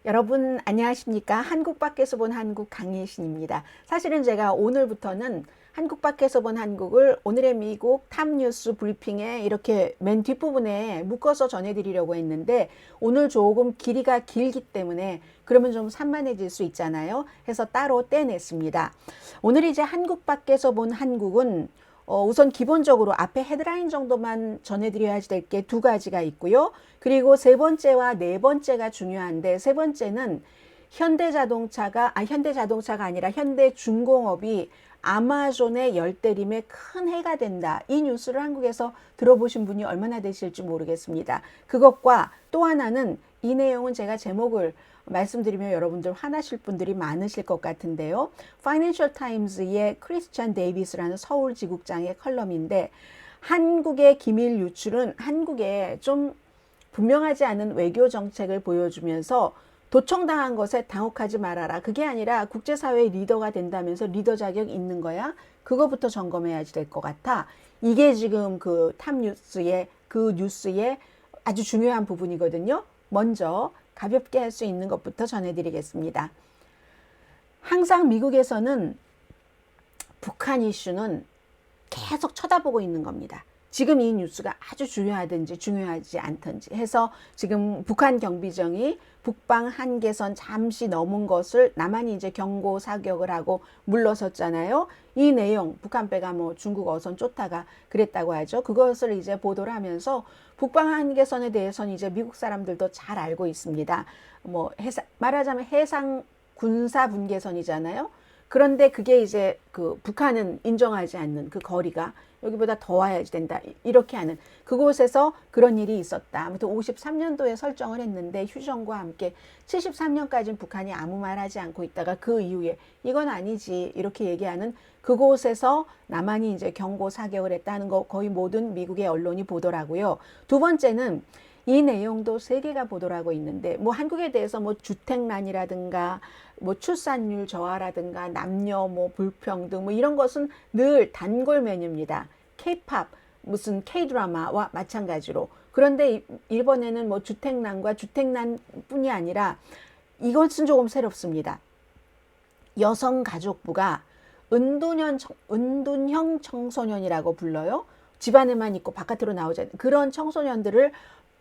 여러분 안녕하십니까? 한국 밖에서 본 한국 강예신입니다. 사실은 제가 오늘부터는 한국 밖에서 본 한국을 오늘의 미국 탑뉴스 브리핑에 이렇게 맨 뒷부분에 묶어서 전해드리려고 했는데 오늘 조금 길이가 길기 때문에 그러면 좀 산만해질 수 있잖아요. 해서 따로 떼냈습니다. 오늘 이제 한국 밖에서 본 한국은 우선 기본적으로 앞에 헤드라인 정도만 전해드려야 될 게 두 가지가 있고요. 그리고 세 번째와 네 번째가 중요한데 세 번째는 현대자동차가 아니라 현대중공업이 아마존의 열대림에 큰 해가 된다. 이 뉴스를 한국에서 들어보신 분이 얼마나 되실지 모르겠습니다. 그것과 또 하나는 이 내용은 제가 제목을 말씀드리면 여러분들 화나실 분들이 많으실 것 같은데요. 파이낸셜 타임즈의 크리스찬 데이비스라는 서울지국장의 컬럼인데 한국의 기밀 유출은 한국에 좀 분명하지 않은 외교 정책을 보여주면서 도청당한 것에 당혹하지 말아라. 그게 아니라 국제사회의 리더가 된다면서 리더 자격 있는 거야? 그거부터 점검해야지 될 것 같아. 이게 지금 그 탑뉴스의 그 뉴스의 아주 중요한 부분이거든요. 먼저 가볍게 할 수 있는 것부터 전해드리겠습니다. 항상 미국에서는 북한 이슈는 계속 쳐다보고 있는 겁니다. 지금 이 뉴스가 아주 중요하든지 중요하지 않든지 해서 지금 북한 경비정이 북방 한계선 잠시 넘은 것을 남한이 이제 경고 사격을 하고 물러섰잖아요. 이 내용 북한 빼가 뭐 중국 어선 쫓다가 그랬다고 하죠. 그것을 이제 보도를 하면서 북방 한계선에 대해서는 이제 미국 사람들도 잘 알고 있습니다. 뭐 말하자면 해상 군사 분계선이잖아요. 그런데 그게 이제 그 북한은 인정하지 않는 그 거리가 여기보다 더 와야 된다. 이렇게 하는 그곳에서 그런 일이 있었다. 아무튼 53년도에 설정을 했는데 휴전과 함께 73년까지는 북한이 아무 말 하지 않고 있다가 그 이후에 이건 아니지 이렇게 얘기하는 그곳에서 남한이 이제 경고 사격을 했다는 거 거의 모든 미국의 언론이 보더라고요. 두 번째는 이 내용도 세계가 보도를 하고 있는데 뭐 한국에 대해서 뭐 주택난이라든가 뭐 출산율 저하라든가 남녀 뭐 불평등 뭐 이런 것은 늘 단골 메뉴입니다. K-팝 무슨 K-드라마와 마찬가지로. 그런데 이번에는 뭐 주택난과 주택난뿐이 아니라 이것은 조금 새롭습니다. 여성가족부가 은둔형 청소년이라고 불러요. 집안에만 있고 바깥으로 나오지 않는 그런 청소년들을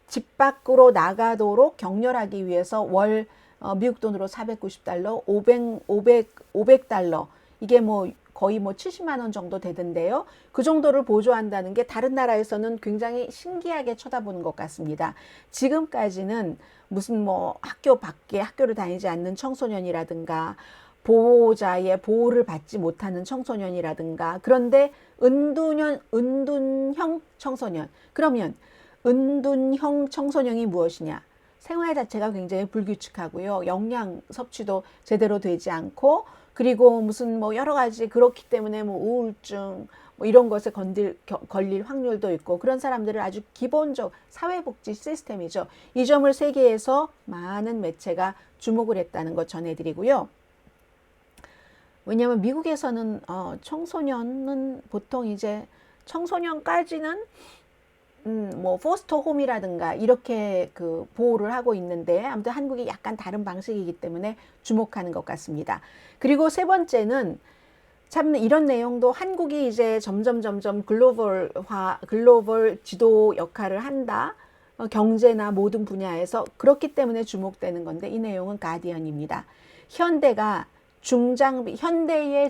집 밖으로 나가도록 격려하기 위해서 월 미국 돈으로 490달러, 500달러 이게 뭐 거의 뭐 70만 원 정도 되던데요. 그 정도를 보조한다는 게 다른 나라에서는 굉장히 신기하게 쳐다보는 것 같습니다. 지금까지는 무슨 뭐 학교 밖에 학교를 다니지 않는 청소년이라든가 보호자의 보호를 받지 못하는 청소년이라든가 그런데 은둔형 청소년 그러면 은둔형 청소년이 무엇이냐? 생활 자체가 굉장히 불규칙하고요. 영양 섭취도 제대로 되지 않고 그리고 무슨 뭐 여러 가지 그렇기 때문에 뭐 우울증 뭐 이런 것에 걸릴 확률도 있고 그런 사람들을 아주 기본적 사회복지 시스템이죠. 이 점을 세계에서 많은 매체가 주목을 했다는 것 전해드리고요. 왜냐하면 미국에서는 청소년은 보통 이제 청소년까지는 뭐 포스터 홈이라든가 이렇게 그 보호를 하고 있는데 아무튼 한국이 약간 다른 방식이기 때문에 주목하는 것 같습니다. 그리고 세 번째는 참 이런 내용도 한국이 이제 점점 글로벌 지도 역할을 한다. 경제나 모든 분야에서 그렇기 때문에 주목되는 건데 이 내용은 가디언입니다. 현대의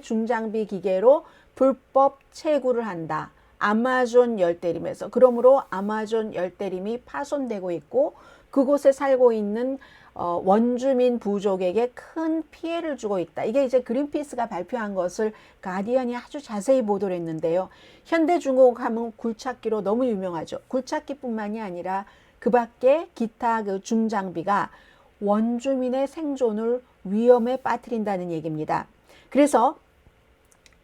중장비 기계로 불법 채굴을 한다. 아마존 열대림에서 그러므로 아마존 열대림이 파손되고 있고 그곳에 살고 있는 원주민 부족에게 큰 피해를 주고 있다. 이게 이제 그린피스가 발표한 것을 가디언이 아주 자세히 보도를 했는데요. 현대중공업 하면 굴착기로 너무 유명하죠. 굴착기뿐만이 아니라 그 밖에 기타 그 중장비가 원주민의 생존을 위험에 빠뜨린다는 얘기입니다. 그래서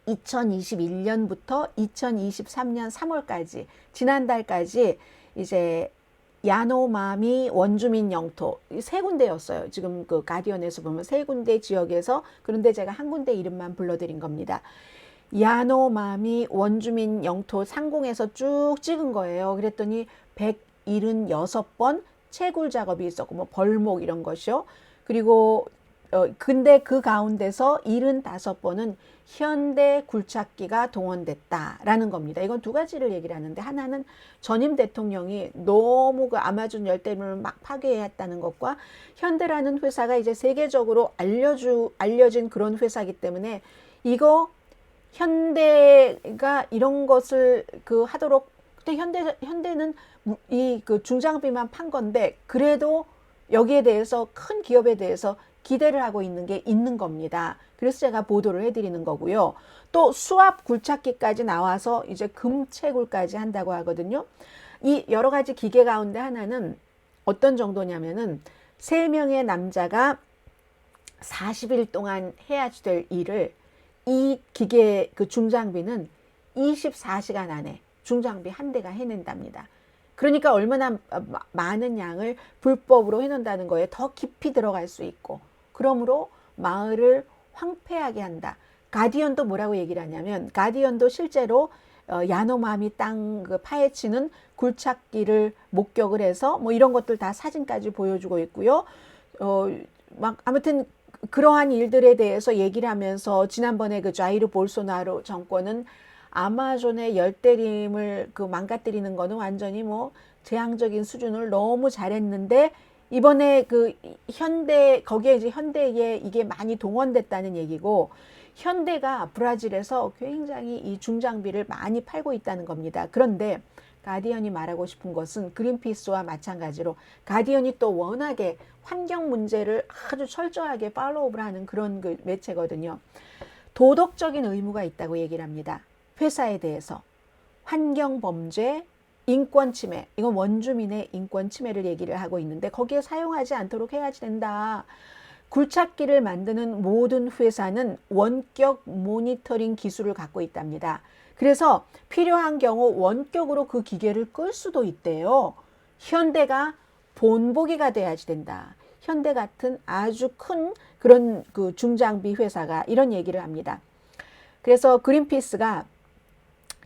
2021년부터 2023년 3월까지 지난달까지 이제 야노마미 원주민 영토 세 군데였어요. 지금 그 가디언에서 보면 세 군데 지역에서 그런데 제가 한 군데 이름만 불러드린 겁니다. 야노마미 원주민 영토 상공에서 쭉 찍은 거예요. 그랬더니 176번 채굴 작업이 있었고 뭐 벌목 이런 것이요. 그리고 근데 그 가운데서 75번은 현대 굴착기가 동원됐다라는 겁니다. 이건 두 가지를 얘기를 하는데, 하나는 전임 대통령이 너무 그 아마존 열대림을 막 파괴했다는 것과, 현대라는 회사가 이제 세계적으로 알려진 그런 회사이기 때문에 이거 현대가 이런 것을 하도록, 근데 현대는 이 중장비만 판 건데 그래도 여기에 대해서 큰 기업에 대해서 기대를 하고 있는 게 있는 겁니다. 그래서 제가 보도를 해드리는 거고요. 또 수압 굴착기까지 나와서 이제 금채굴까지 한다고 하거든요. 이 여러 가지 기계 가운데 하나는 어떤 정도냐면은 3명의 남자가 40일 동안 해야 될 일을 이 기계 중장비는 24시간 안에 중장비 한 대가 해낸답니다. 그러니까 얼마나 많은 양을 불법으로 해놓는다는 거에 더 깊이 들어갈 수 있고, 그러므로 마을을 황폐하게 한다. 가디언도 뭐라고 얘기를 하냐면, 가디언도 실제로 야노마미 땅 파헤치는 굴착기를 목격을 해서 뭐 이런 것들 다 사진까지 보여주고 있고요. 막 아무튼 그러한 일들에 대해서 얘기를 하면서, 지난번에 자이르 볼소나로 정권은 아마존의 열대림을 망가뜨리는 거는 완전히 뭐 재앙적인 수준을 너무 잘했는데, 이번에 거기에 이제 현대에 이게 많이 동원됐다는 얘기고, 현대가 브라질에서 굉장히 이 중장비를 많이 팔고 있다는 겁니다. 그런데 가디언이 말하고 싶은 것은 그린피스와 마찬가지로, 가디언이 또 워낙에 환경 문제를 아주 철저하게 팔로우를 하는 그런 매체거든요. 도덕적인 의무가 있다고 얘기를 합니다. 회사에 대해서 환경 범죄, 인권 침해, 이건 원주민의 인권 침해를 얘기를 하고 있는데, 거기에 사용하지 않도록 해야지 된다. 굴착기를 만드는 모든 회사는 원격 모니터링 기술을 갖고 있답니다. 그래서 필요한 경우 원격으로 그 기계를 끌 수도 있대요. 현대가 본보기가 돼야지 된다. 현대 같은 아주 큰 그런 중장비 회사가 이런 얘기를 합니다. 그래서 그린피스가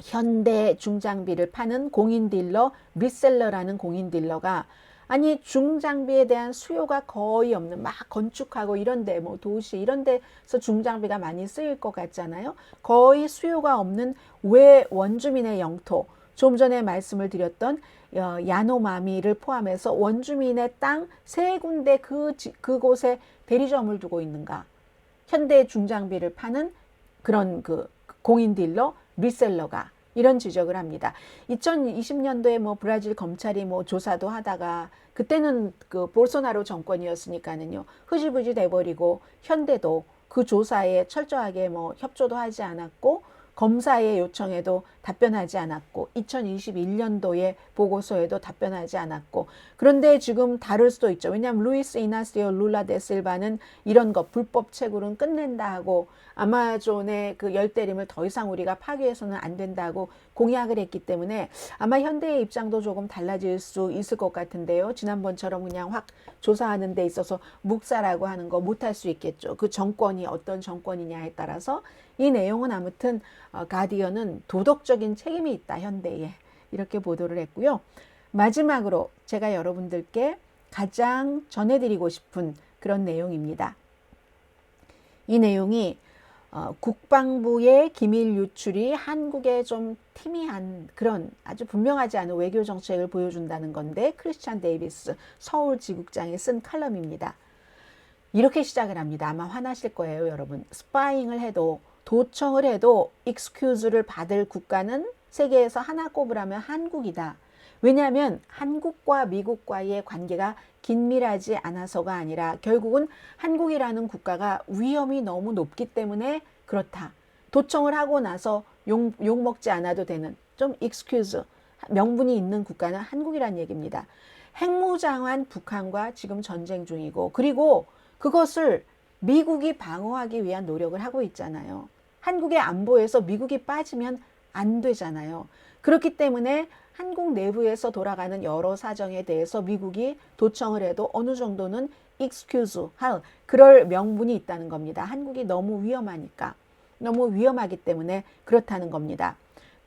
현대 중장비를 파는 공인 딜러, 리셀러라는 공인 딜러가, 아니 중장비에 대한 수요가 거의 없는, 막 건축하고 이런데 뭐 도시 이런 데서 중장비가 많이 쓰일 것 같잖아요. 거의 수요가 없는 외 원주민의 영토, 좀 전에 말씀을 드렸던 야노마미를 포함해서 원주민의 땅 3군데 그곳에 대리점을 두고 있는가. 현대 중장비를 파는 그런 공인 딜러, 리셀러가 이런 지적을 합니다. 2020년도에 뭐 브라질 검찰이 뭐 조사도 하다가, 그때는 볼소나로 정권이었으니까는요, 흐지부지 돼버리고, 현대도 그 조사에 철저하게 뭐 협조도 하지 않았고, 검사의 요청에도 답변하지 않았고, 2021년도에 보고서에도 답변하지 않았고. 그런데 지금 다를 수도 있죠. 왜냐하면 루이스 이나시오 룰라 데 실바는 이런 것 불법 채굴은 끝낸다 하고, 아마존의 열대림을 더 이상 우리가 파괴해서는 안 된다고 공약을 했기 때문에 아마 현대의 입장도 조금 달라질 수 있을 것 같은데요. 지난번처럼 그냥 확 조사하는 데 있어서 묵살하고 하는 거 못할 수 있겠죠. 그 정권이 어떤 정권이냐에 따라서. 이 내용은 아무튼 가디언은 도덕적인 책임이 있다, 현대에. 이렇게 보도를 했고요. 마지막으로 제가 여러분들께 가장 전해드리고 싶은 그런 내용입니다. 이 내용이 국방부의 기밀 유출이 한국에 좀 희미한 그런 아주 분명하지 않은 외교 정책을 보여준다는 건데, 크리스찬 데이비스 서울 지국장이 쓴 칼럼입니다. 이렇게 시작을 합니다. 아마 화나실 거예요, 여러분. 스파잉을 해도, 도청을 해도 익스큐즈를 받을 국가는 세계에서 하나 꼽으라면 한국이다. 왜냐하면 한국과 미국과의 관계가 긴밀하지 않아서가 아니라, 결국은 한국이라는 국가가 위험이 너무 높기 때문에 그렇다. 도청을 하고 나서 욕 먹지 않아도 되는, 좀 익스큐즈, 명분이 있는 국가는 한국이란 얘기입니다. 핵무장한 북한과 지금 전쟁 중이고, 그리고 그것을 미국이 방어하기 위한 노력을 하고 있잖아요. 한국의 안보에서 미국이 빠지면 안 되잖아요. 그렇기 때문에 한국 내부에서 돌아가는 여러 사정에 대해서 미국이 도청을 해도 어느 정도는 excuse 할 그럴 명분이 있다는 겁니다. 한국이 너무 위험하니까, 너무 위험하기 때문에 그렇다는 겁니다.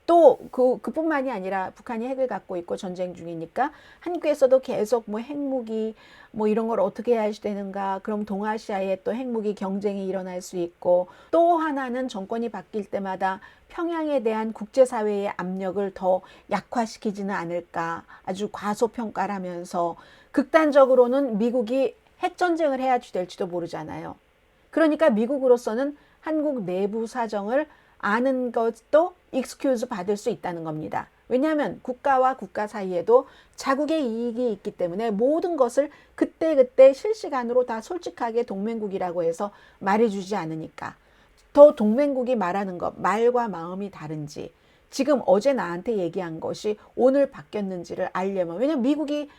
또 그뿐만이 아니라 북한이 핵을 갖고 있고 전쟁 중이니까 한국에서도 계속 뭐 핵무기 뭐 이런 걸 어떻게 해야 되는가. 그럼 동아시아에 또 핵무기 경쟁이 일어날 수 있고, 또 하나는 정권이 바뀔 때마다 평양에 대한 국제사회의 압력을 더 약화시키지는 않을까. 아주 과소평가를 하면서 극단적으로는 미국이 핵전쟁을 해야 될지도 모르잖아요. 그러니까 미국으로서는 한국 내부 사정을 아는 것도 익스큐즈 받을 수 있다는 겁니다. 왜냐하면 국가와 국가 사이에도 자국의 이익이 있기 때문에 모든 것을 그때그때 실시간으로 다 솔직하게 동맹국이라고 해서 말해주지 않으니까. 더 동맹국이 말하는 것, 말과 마음이 다른지, 지금 어제 나한테 얘기한 것이 오늘 바뀌었는지를 알려면, 왜냐하면 미국이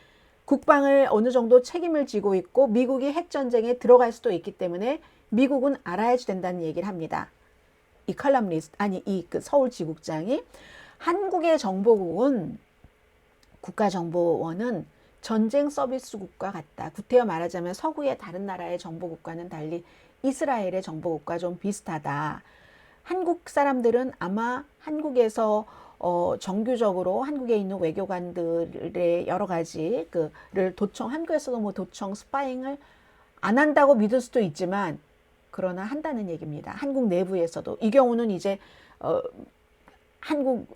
국방을 어느 정도 책임을 지고 있고 미국이 핵전쟁에 들어갈 수도 있기 때문에 미국은 알아야 된다는 얘기를 합니다. 이 칼럼니스트, 아니 이 서울 지국장이, 한국의 정보국은, 국가정보원은 전쟁 서비스국과 같다. 구태여 말하자면 서구의 다른 나라의 정보국과는 달리 이스라엘의 정보국과 좀 비슷하다. 한국 사람들은 아마 한국에서 정규적으로 한국에 있는 외교관들의 여러 가지 그를 한국에서도 뭐 도청, 스파잉을 안 한다고 믿을 수도 있지만, 그러나 한다는 얘기입니다. 한국 내부에서도. 이 경우는 이제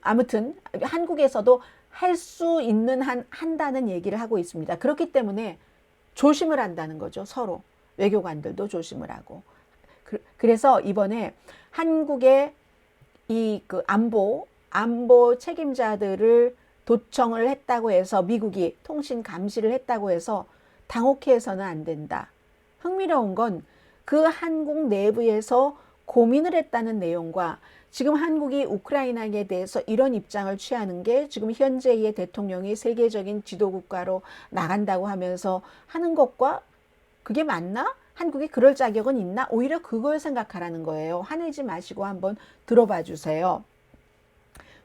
아무튼 한국에서도 할 수 있는 한다는 얘기를 하고 있습니다. 그렇기 때문에 조심을 한다는 거죠. 서로 외교관들도 조심을 하고. 그래서 이번에 한국의 이 안보 책임자들을 도청을 했다고 해서, 미국이 통신 감시를 했다고 해서 당혹해서는 안 된다. 흥미로운 건 그 한국 내부에서 고민을 했다는 내용과, 지금 한국이 우크라이나에 대해서 이런 입장을 취하는 게 지금 현재의 대통령이 세계적인 지도국가로 나간다고 하면서 하는 것과 그게 맞나? 한국이 그럴 자격은 있나? 오히려 그걸 생각하라는 거예요. 화내지 마시고 한번 들어봐 주세요.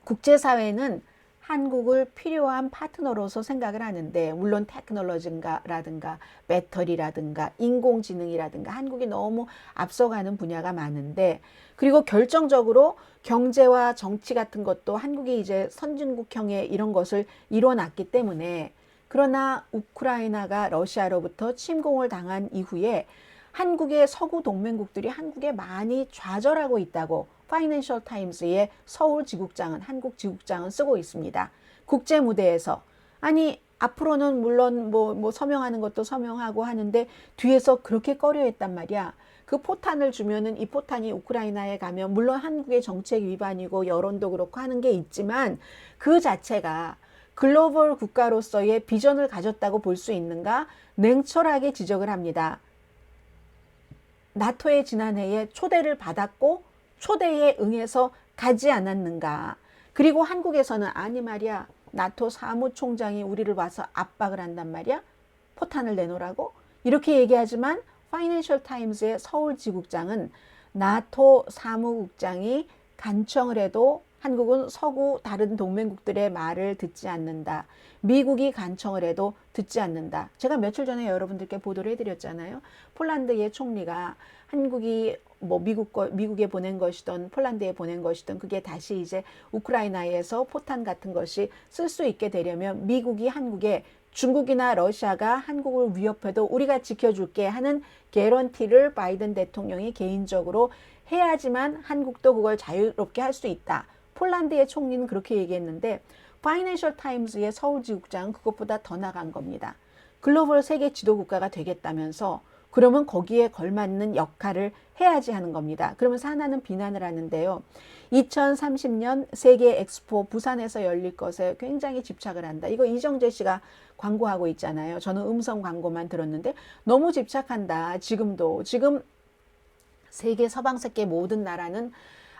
국제사회는 한국을 필요한 파트너로서 생각을 하는데, 물론 테크놀로지라든가 배터리라든가 인공지능이라든가 한국이 너무 앞서가는 분야가 많은데, 그리고 결정적으로 경제와 정치 같은 것도 한국이 이제 선진국형의 이런 것을 이뤄놨기 때문에, 그러나 우크라이나가 러시아로부터 침공을 당한 이후에 한국의 서구 동맹국들이 한국에 많이 좌절하고 있다고 파이낸셜 타임스의 서울 지국장은, 한국 지국장은 쓰고 있습니다. 국제 무대에서. 아니 앞으로는 물론 뭐 서명하는 것도 서명하고 하는데 뒤에서 그렇게 꺼려했단 말이야. 그 포탄을 주면은 이 포탄이 우크라이나에 가면 물론 한국의 정책 위반이고 여론도 그렇고 하는 게 있지만, 그 자체가 글로벌 국가로서의 비전을 가졌다고 볼 수 있는가? 냉철하게 지적을 합니다. 나토의 지난해에 초대를 받았고 초대에 응해서 가지 않았는가? 그리고 한국에서는 아니 말이야, 나토 사무총장이 우리를 와서 압박을 한단 말이야? 포탄을 내놓으라고? 이렇게 얘기하지만 파이낸셜 타임스의 서울 지국장은 나토 사무국장이 간청을 해도 한국은 서구 다른 동맹국들의 말을 듣지 않는다. 미국이 간청을 해도 듣지 않는다. 제가 며칠 전에 여러분들께 보도를 해드렸잖아요. 폴란드의 총리가 한국이 뭐 미국에 보낸 것이든 폴란드에 보낸 것이든 그게 다시 이제 우크라이나에서 포탄 같은 것이 쓸 수 있게 되려면 미국이 한국에, 중국이나 러시아가 한국을 위협해도 우리가 지켜줄게 하는 개런티를 바이든 대통령이 개인적으로 해야지만 한국도 그걸 자유롭게 할 수 있다. 폴란드의 총리는 그렇게 얘기했는데, 파이낸셜 타임스의 서울 지국장은 그것보다 더 나간 겁니다. 글로벌 세계 지도국가가 되겠다면서 그러면 거기에 걸맞는 역할을 해야지 하는 겁니다. 그러면서 하나는 비난을 하는데요. 2030년 세계 엑스포 부산에서 열릴 것에 굉장히 집착을 한다. 이거 이정재 씨가 광고하고 있잖아요. 저는 음성 광고만 들었는데 너무 집착한다. 지금 세계 서방 세계 모든 나라는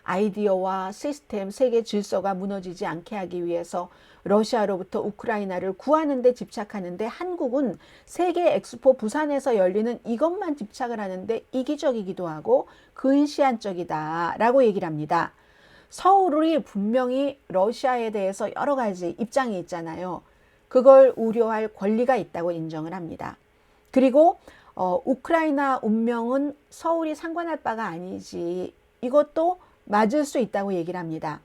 아이디어와 시스템, 세계 질서가 무너지지 않게 하기 위해서 러시아로부터 우크라이나를 구하는 데 집착하는데, 한국은 세계 엑스포 부산에서 열리는 이것만 집착을 하는데 이기적이기도 하고 근시안적이다 라고 얘기를 합니다. 서울이 분명히 러시아에 대해서 여러 가지 입장이 있잖아요. 그걸 우려할 권리가 있다고 인정을 합니다. 그리고 우크라이나 운명은 서울이 상관할 바가 아니지, 이것도 맞을 수 있다고 얘기를 합니다.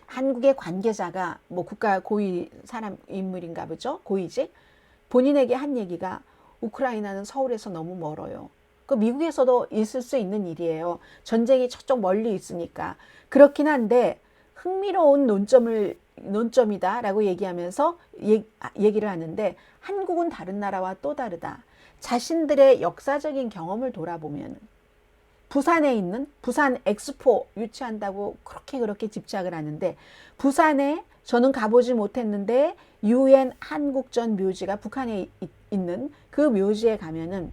한국의 관계자가 뭐 국가 고위 사람 인물인가 보죠. 고위직. 본인에게 한 얘기가 우크라이나는 서울에서 너무 멀어요. 그 미국에서도 있을 수 있는 일이에요. 전쟁이 저쪽 멀리 있으니까. 그렇긴 한데 흥미로운 논점이다라고 얘기하면서 얘기를 하는데 한국은 다른 나라와 또 다르다. 자신들의 역사적인 경험을 돌아보면 부산에 있는 부산 엑스포 유치한다고 그렇게 집착을 하는데 부산에 저는 가보지 못했는데 유엔 한국전 묘지가 북한에 있는 그 묘지에 가면은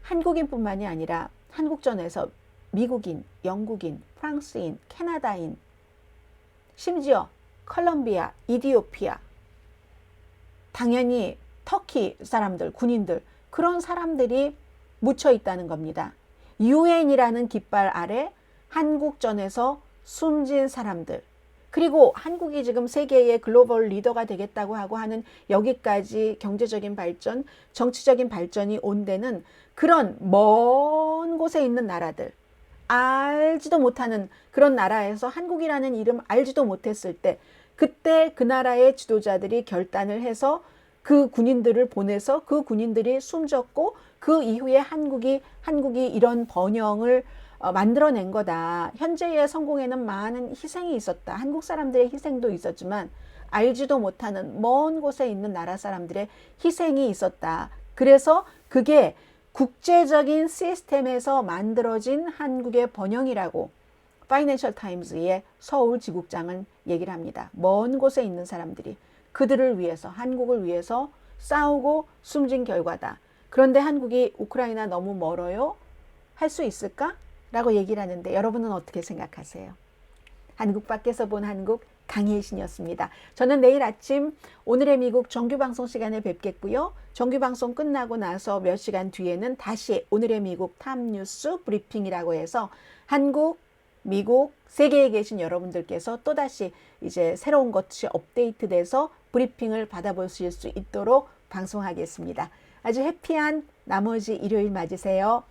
한국인뿐만이 아니라 한국전에서 미국인, 영국인, 프랑스인, 캐나다인, 심지어 컬럼비아, 이디오피아, 당연히 터키 사람들, 군인들 그런 사람들이 묻혀 있다는 겁니다. 유엔이라는 깃발 아래 한국전에서 숨진 사람들 그리고 한국이 지금 세계의 글로벌 리더가 되겠다고 하고 하는 여기까지 경제적인 발전, 정치적인 발전이 온 데는 그런 먼 곳에 있는 나라들 알지도 못하는 그런 나라에서 한국이라는 이름 알지도 못했을 때 그때 그 나라의 지도자들이 결단을 해서 그 군인들을 보내서 그 군인들이 숨졌고 그 이후에 한국이 이런 번영을 만들어낸 거다. 현재의 성공에는 많은 희생이 있었다. 한국 사람들의 희생도 있었지만 알지도 못하는 먼 곳에 있는 나라 사람들의 희생이 있었다. 그래서 그게 국제적인 시스템에서 만들어진 한국의 번영이라고 파이낸셜 타임즈의 서울 지국장은 얘기를 합니다. 먼 곳에 있는 사람들이 그들을 위해서 한국을 위해서 싸우고 숨진 결과다. 그런데 한국이 우크라이나 너무 멀어요? 할 수 있을까? 라고 얘기를 하는데 여러분은 어떻게 생각하세요? 한국 밖에서 본 한국 강희애 신이었습니다. 저는 내일 아침 오늘의 미국 정규방송 시간에 뵙겠고요. 정규방송 끝나고 나서 몇 시간 뒤에는 다시 오늘의 미국 탑뉴스 브리핑이라고 해서 한국, 미국, 세계에 계신 여러분들께서 또다시 이제 새로운 것이 업데이트돼서 브리핑을 받아보실 수 있도록 방송하겠습니다. 아주 해피한 나머지 일요일 맞으세요.